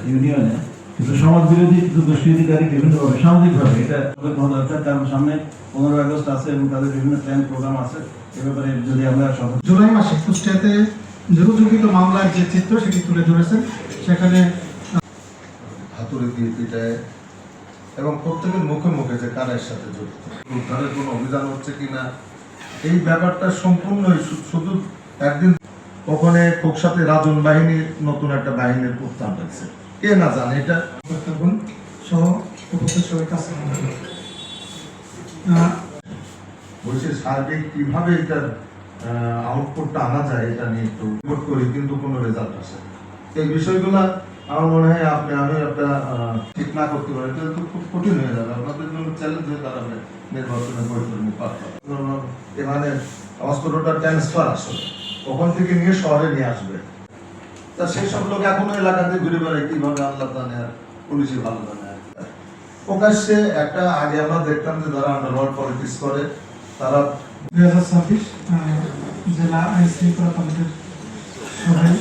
ইউনিয়নে, কিন্তু সমাজ বিরোধী কিছু দুষ্কৃতিকারী বিভিন্নভাবে সামাজিকভাবে এটা ভালো হচ্ছে। কারণ সামনে 15 আগস্ট আছে এবং তাদের বিভিন্ন প্ল্যান প্রোগ্রাম আছে। এ ব্যাপারে যদি আমরা জুলাই মাসে কুষ্টিয়াতে নিরুদ্যোগিত মামলার যে চিত্র সেটি তুলে ধরেছেন, সেখানে হাতুড়ি দিয়ে পিটায় এবং প্রত্যেকের মুখে মুখে যে কারের সাথে জড়িত, তাদের কোনো অভিযান হচ্ছে কিনা এই ব্যাপারটা সম্পূর্ণই শুধু একদিন ওখানে খোকসাতে রাজন বাহিনীর নতুন একটা বাহিনীর উত্থান হয়েছে, কে না জানে এটা সহ উপস্থিত সবাই কাছে বলছে সার্বিক কিভাবে এটার আউটপুটটা আনা যায় এটা নিয়ে একটু রিপোর্ট করি, কিন্তু কোনো রেজাল্ট আসে। এই বিষয়গুলো আমার মনে হয় আমি একটা ঠিক না করতে পারি, এটা তো খুব কঠিন হয়ে যাবে, আপনাদের জন্য চ্যালেঞ্জ হয়ে দাঁড়াবে নির্বাচনের পরিকল্পনা পাঠানো। এখানে অস্ত্রটা ট্রান্সফার আসলে ওখান থেকে নিয়ে শহরে নিয়ে আসবে, তা সেই সব লোক এখনো এলাকাতে ঘুরে বেড়ায়, কিভাবে আল্লাহ জানে আর পুলিশই ভালো জানে। প্রকাশ্যে একটা আগে আমরা দেখতাম যে যারা আন্ডারওয়ার্ল্ড পলিটিক্স করে তারা 2026 জেলা আইন শৃঙ্খলা কমিটির সভায়